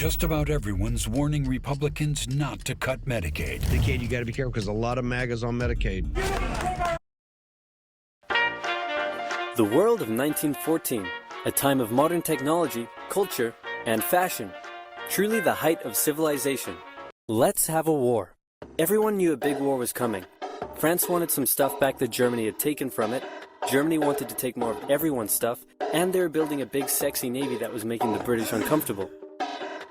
just about everyone's warning Republicans not to cut Medicaid. Medicaid, you got to be careful because a lot of MAGAs on Medicaid. The world of 1914, a time of modern technology, culture, and fashion. Truly the height of civilization. Let's have a war. Everyone knew a big war was coming. France wanted some stuff back that Germany had taken from it. Germany wanted to take more of everyone's stuff, and they were building a big sexy navy that was making the British uncomfortable.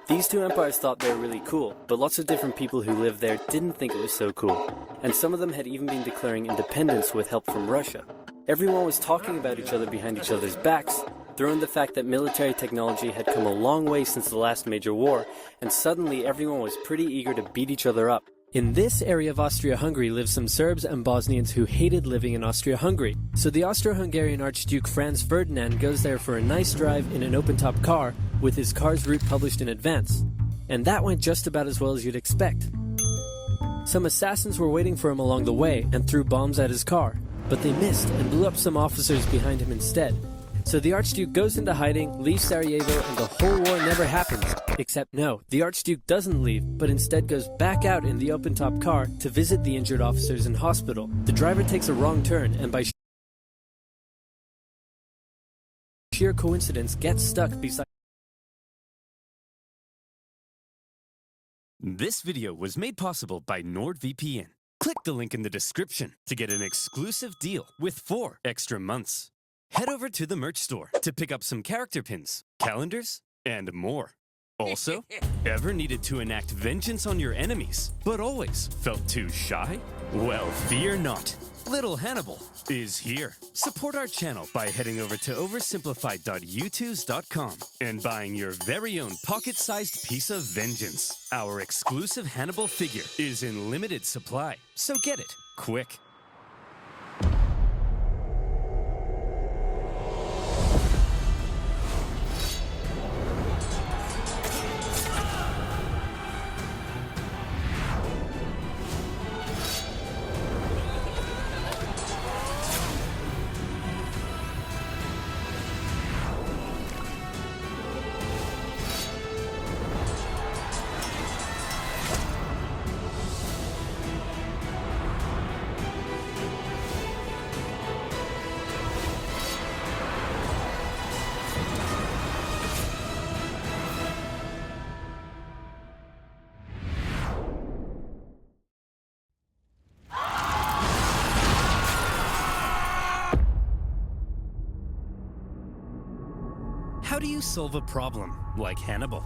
These two empires thought they were really cool, but lots of different people who lived there didn't think it was so cool. And some of them had even been declaring independence with help from Russia. Everyone was talking about each other behind each other's backs. Throw in the fact that military technology had come a long way since the last major war, and suddenly everyone was pretty eager to beat each other up. In this area of Austria-Hungary lived some Serbs and Bosnians who hated living in Austria-Hungary. So the Austro-Hungarian Archduke Franz Ferdinand goes there for a nice drive in an open-top car with his car's route published in advance. And that went just about as well as you'd expect. Some assassins were waiting for him along the way and threw bombs at his car, but they missed and blew up some officers behind him instead. So the Archduke goes into hiding, leaves Sarajevo, and the whole war never happens. Except no, the Archduke doesn't leave, but instead goes back out in the open-top car to visit the injured officers in hospital. The driver takes a wrong turn, and by sheer coincidence gets stuck beside... This video was made possible by NordVPN. Click the link in the description to get an exclusive deal with 4 extra months. Head over to the merch store to pick up some character pins, calendars, and more. Also, ever needed to enact vengeance on your enemies, but always felt too shy? Well, fear not. Little Hannibal is here. Support our channel by heading over to oversimplified.youtooz.com and buying your very own pocket-sized piece of vengeance. Our exclusive Hannibal figure is in limited supply, so get it quick. How do you solve a problem like Hannibal?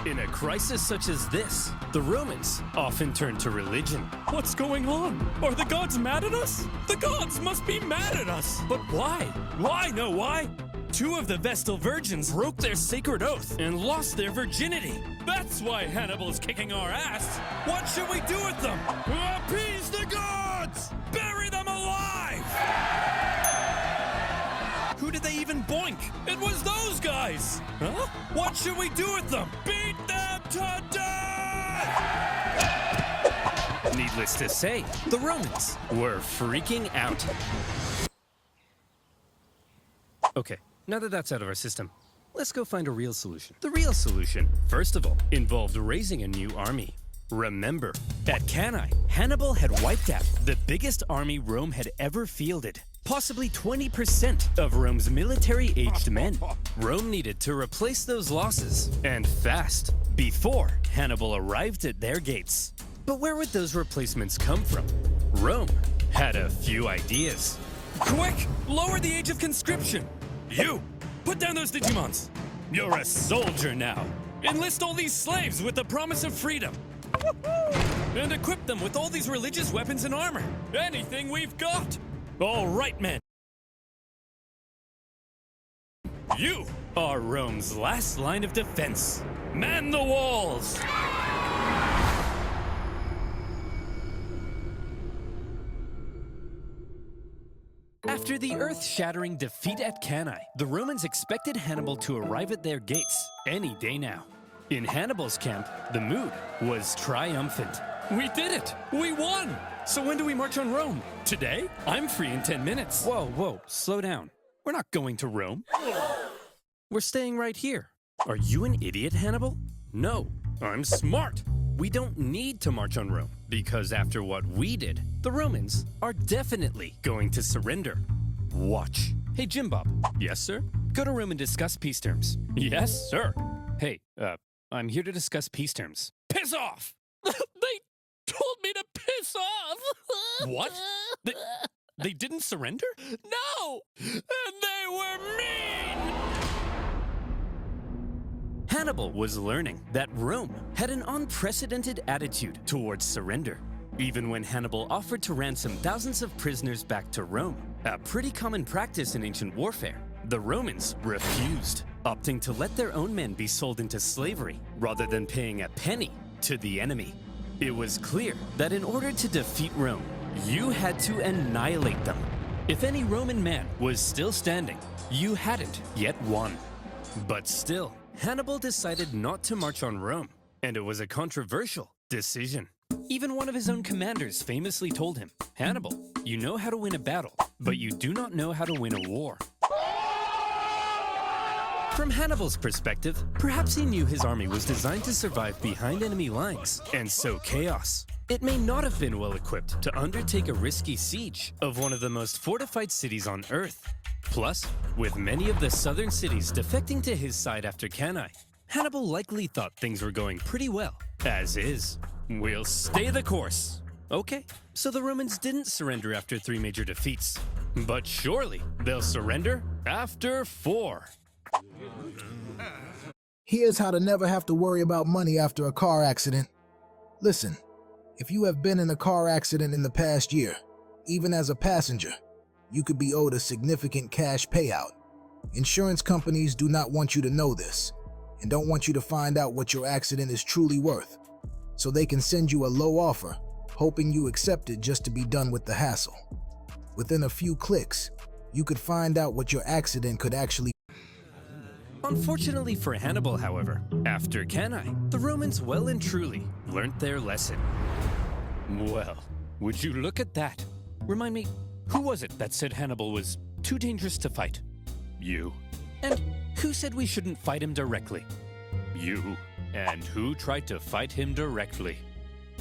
In a crisis such as this, the Romans often turn to religion. What's going on? Are the gods mad at us? The gods must be mad at us! But why? Why? No, why? 2 of the Vestal Virgins broke their sacred oath and lost their virginity. That's why Hannibal's kicking our ass. What should we do with them? Appease the gods! Bury them alive! Who did they even boink? It was those guys! Huh? What should we do with them? Beat them to death! Needless to say, the Romans were freaking out. Okay, now that that's out of our system, let's go find a real solution. The real solution, first of all, involved raising a new army. Remember, at Cannae, Hannibal had wiped out the biggest army Rome had ever fielded. Possibly 20% of Rome's military-aged men. Rome needed to replace those losses, and fast, before Hannibal arrived at their gates. But where would those replacements come from? Rome had a few ideas. Quick! Lower the age of conscription! You! Put down those Digimons! You're a soldier now! Enlist all these slaves with the promise of freedom! And equip them with all these religious weapons and armor! Anything we've got! All right, men. You are Rome's last line of defense. Man the walls! After the earth-shattering defeat at Cannae, the Romans expected Hannibal to arrive at their gates any day now. In Hannibal's camp, the mood was triumphant. We did it! We won! So when do we march on Rome? Today? I'm free in 10 minutes. Whoa, slow down. We're not going to Rome. We're staying right here. Are you an idiot, Hannibal? No, I'm smart. We don't need to march on Rome, because after what we did, the Romans are definitely going to surrender. Watch. Hey, Jim Bob. Yes, sir? Go to Rome and discuss peace terms. Yes, sir. Hey, I'm here to discuss peace terms. Piss off! They told me to piss off! What? They didn't surrender? No! And they were mean! Hannibal was learning that Rome had an unprecedented attitude towards surrender. Even when Hannibal offered to ransom thousands of prisoners back to Rome, a pretty common practice in ancient warfare, the Romans refused, opting to let their own men be sold into slavery rather than paying a penny to the enemy. It was clear that in order to defeat Rome, you had to annihilate them. If any Roman man was still standing, you hadn't yet won. But still, Hannibal decided not to march on Rome, and it was a controversial decision. Even one of his own commanders famously told him, "Hannibal, you know how to win a battle, but you do not know how to win a war." From Hannibal's perspective, perhaps he knew his army was designed to survive behind enemy lines and sow chaos. It may not have been well equipped to undertake a risky siege of one of the most fortified cities on Earth. Plus, with many of the southern cities defecting to his side after Cannae, Hannibal likely thought things were going pretty well, as is. We'll stay the course. Okay, so the Romans didn't surrender after 3 major defeats. But surely they'll surrender after 4. Here's how to never have to worry about money after a car accident. Listen, if you have been in a car accident in the past year, even as a passenger, you could be owed a significant cash payout. Insurance companies do not want you to know this and don't want you to find out what your accident is truly worth, so they can send you a low offer, hoping you accept it just to be done with the hassle. Within a few clicks, you could find out what your accident could actually. Unfortunately for Hannibal, however, after Cannae, the Romans well and truly learnt their lesson. Well, would you look at that? Remind me, who was it that said Hannibal was too dangerous to fight? You. And who said we shouldn't fight him directly? You. And who tried to fight him directly?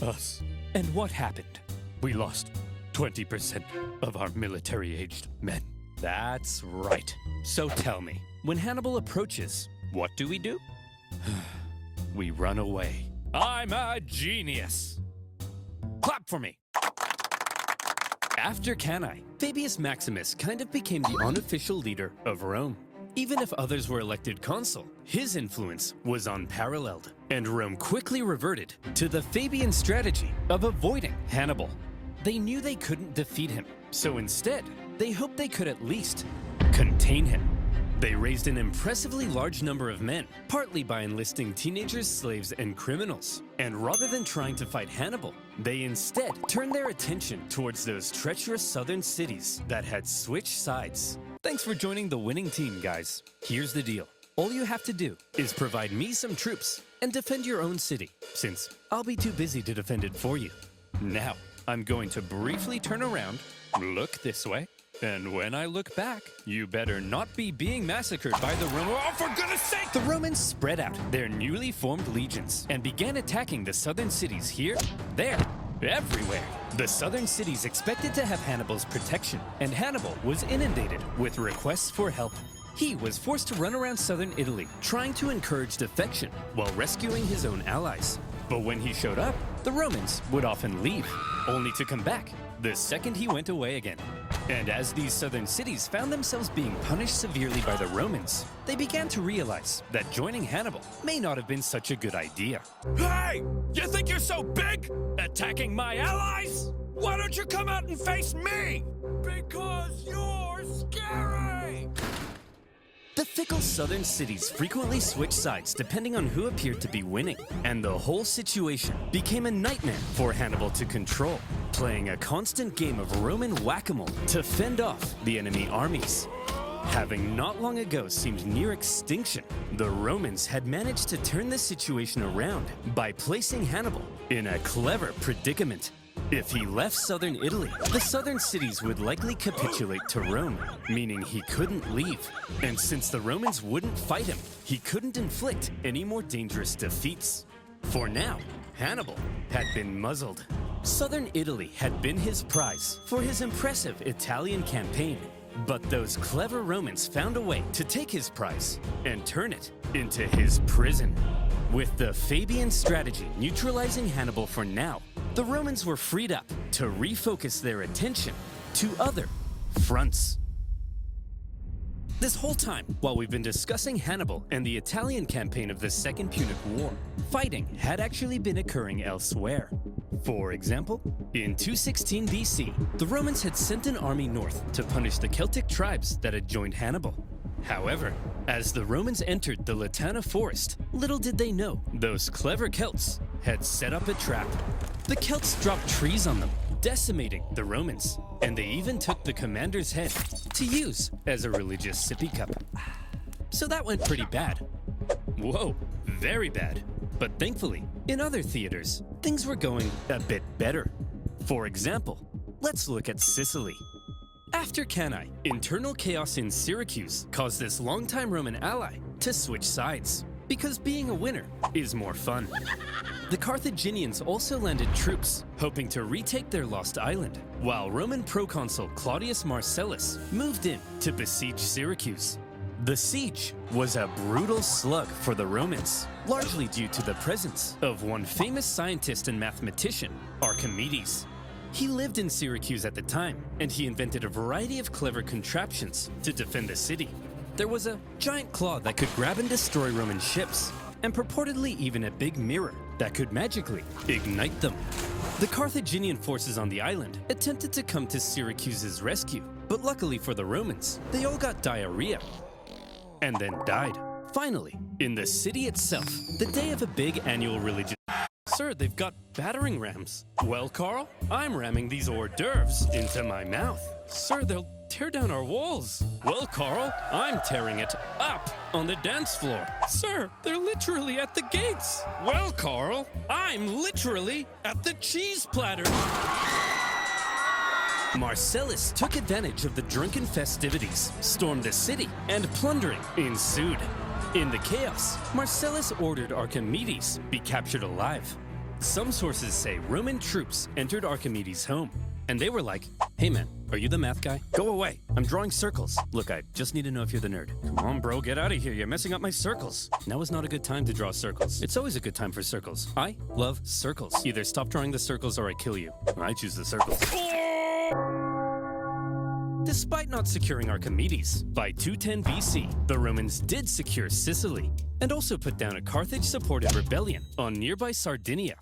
Us. And what happened? We lost 20% of our military-aged men. That's right. So tell me, when Hannibal approaches, what do? We run away. I'm a genius. Clap for me. After Cannae, Fabius Maximus kind of became the unofficial leader of Rome. Even if others were elected consul, his influence was unparalleled, and Rome quickly reverted to the Fabian strategy of avoiding Hannibal. They knew they couldn't defeat him, so instead, they hoped they could at least contain him. They raised an impressively large number of men, partly by enlisting teenagers, slaves, and criminals. And rather than trying to fight Hannibal, they instead turned their attention towards those treacherous southern cities that had switched sides. Thanks for joining the winning team, guys. Here's the deal. All you have to do is provide me some troops and defend your own city, since I'll be too busy to defend it for you. Now, I'm going to briefly turn around, look this way, and when I look back, you better not be being massacred by the Romans. Oh, for goodness sake! The Romans spread out their newly formed legions and began attacking the southern cities here, there, everywhere. The southern cities expected to have Hannibal's protection, and Hannibal was inundated with requests for help. He was forced to run around southern Italy, trying to encourage defection while rescuing his own allies. But when he showed up, the Romans would often leave, only to come back the second he went away again. And as these southern cities found themselves being punished severely by the Romans, they began to realize that joining Hannibal may not have been such a good idea. Hey! You think you're so big? Attacking my allies? Why don't you come out and face me? Because you're scary! The fickle southern cities frequently switched sides depending on who appeared to be winning, and the whole situation became a nightmare for Hannibal to control, playing a constant game of Roman whack-a-mole to fend off the enemy armies. Having not long ago seemed near extinction, the Romans had managed to turn the situation around by placing Hannibal in a clever predicament. If he left southern Italy, the southern cities would likely capitulate to Rome, meaning he couldn't leave. And since the Romans wouldn't fight him, he couldn't inflict any more dangerous defeats. For now, Hannibal had been muzzled. Southern Italy had been his prize for his impressive Italian campaign. But those clever Romans found a way to take his prize and turn it into his prison. With the Fabian strategy neutralizing Hannibal for now, the Romans were freed up to refocus their attention to other fronts. This whole time, while we've been discussing Hannibal and the Italian campaign of the Second Punic War, fighting had actually been occurring elsewhere. For example, in 216 BC, the Romans had sent an army north to punish the Celtic tribes that had joined Hannibal. However, as the Romans entered the Latana forest, little did they know those clever Celts had set up a trap. The Celts dropped trees on them, decimating the Romans, and they even took the commander's head to use as a religious sippy cup. So that went pretty bad. Whoa, very bad. But thankfully, in other theaters, things were going a bit better. For example, let's look at Sicily. After Cannae, internal chaos in Syracuse caused this longtime Roman ally to switch sides, because being a winner is more fun. The Carthaginians also landed troops, hoping to retake their lost island, while Roman proconsul Claudius Marcellus moved in to besiege Syracuse. The siege was a brutal slug for the Romans, largely due to the presence of one famous scientist and mathematician, Archimedes. He lived in Syracuse at the time, and he invented a variety of clever contraptions to defend the city. There was a giant claw that could grab and destroy Roman ships, and purportedly even a big mirror that could magically ignite them. The Carthaginian forces on the island attempted to come to Syracuse's rescue, but luckily for the Romans, they all got diarrhea and then died. Finally, in the city itself, the day of a big annual religious... Sir, they've got battering rams. Well, Carl, I'm ramming these hors d'oeuvres into my mouth. Sir, they'll tear down our walls. Well, Carl, I'm tearing it up on the dance floor. Sir, they're literally at the gates. Well, Carl, I'm literally at the cheese platter. Marcellus took advantage of the drunken festivities, stormed the city, and plundering ensued. In the chaos, Marcellus ordered Archimedes be captured alive. Some sources say Roman troops entered Archimedes' home, and they were like, "Hey man, are you the math guy? Go away, I'm drawing circles. Look, I just need to know if you're the nerd. Come on bro, get out of here, you're messing up my circles." Now is not a good time to draw circles. It's always a good time for circles. I love circles. Either stop drawing the circles or I kill you. I choose the circles. Despite not securing Archimedes, by 210 BC, the Romans did secure Sicily, and also put down a Carthage-supported rebellion on nearby Sardinia.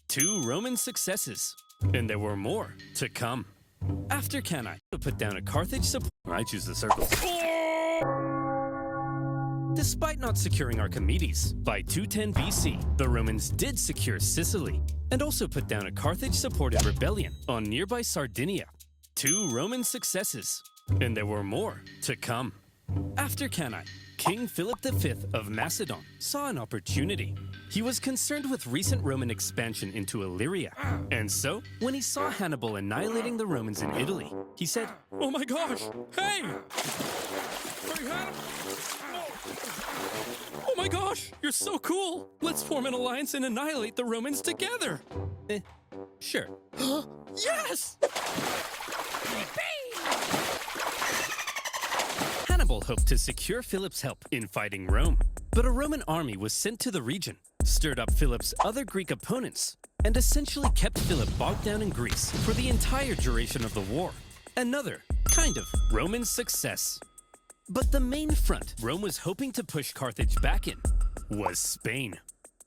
2 Roman successes, and there were more to come. After Cannae, put down a Carthage-supported... I choose the circles. Despite not securing Archimedes, by 210 BC, the Romans did secure Sicily, and also put down a Carthage-supported rebellion on nearby Sardinia. 2 Roman successes, and there were more to come. After Cannae, King Philip V of Macedon saw an opportunity. He was concerned with recent Roman expansion into Illyria, and so, when he saw Hannibal annihilating the Romans in Italy, he said, "Oh my gosh, hey! Hey, Hannibal! Oh my gosh, you're so cool! Let's form an alliance and annihilate the Romans together!" Sure. Yes! Hannibal hoped to secure Philip's help in fighting Rome, but a Roman army was sent to the region, stirred up Philip's other Greek opponents, and essentially kept Philip bogged down in Greece for the entire duration of the war. Another kind of Roman success. But the main front Rome was hoping to push Carthage back in was Spain.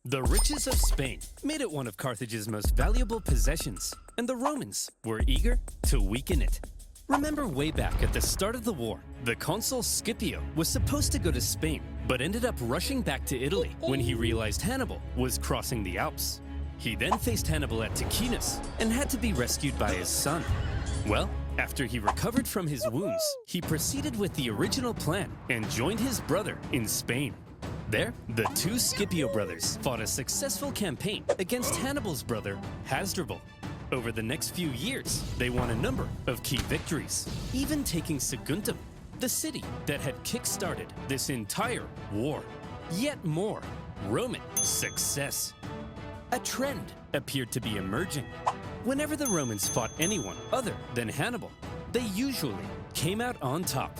The riches of Spain made it one of Carthage's most valuable possessions, and the Romans were eager to weaken it. Remember way back at the start of the war, the consul Scipio was supposed to go to Spain, but ended up rushing back to Italy when he realized Hannibal was crossing the Alps. He then faced Hannibal at Ticinus and had to be rescued by his son. Well, after he recovered from his wounds, he proceeded with the original plan and joined his brother in Spain. There, the 2 Scipio brothers fought a successful campaign against Hannibal's brother, Hasdrubal. Over the next few years, they won a number of key victories, even taking Saguntum, the city that had kick-started this entire war. Yet more Roman success. A trend appeared to be emerging. Whenever the Romans fought anyone other than Hannibal, they usually came out on top.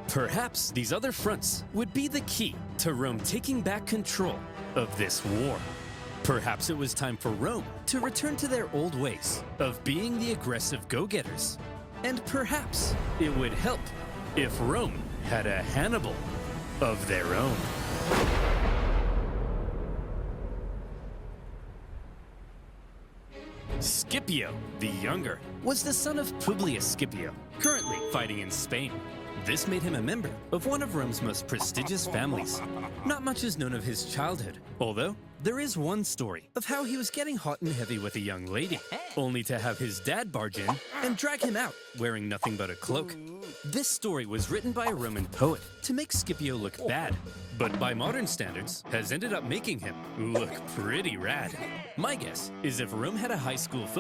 Perhaps these other fronts would be the key to Rome taking back control of this war. Perhaps it was time for Rome to return to their old ways of being the aggressive go-getters. And perhaps it would help if Rome had a Hannibal of their own. Scipio the Younger was the son of Publius Scipio, currently fighting in Spain. This made him a member of one of Rome's most prestigious families. Not much is known of his childhood, although there is one story of how he was getting hot and heavy with a young lady, only to have his dad barge in and drag him out wearing nothing but a cloak. This story was written by a Roman poet to make Scipio look bad, but by modern standards has ended up making him look pretty rad. My guess is if Rome had a high school football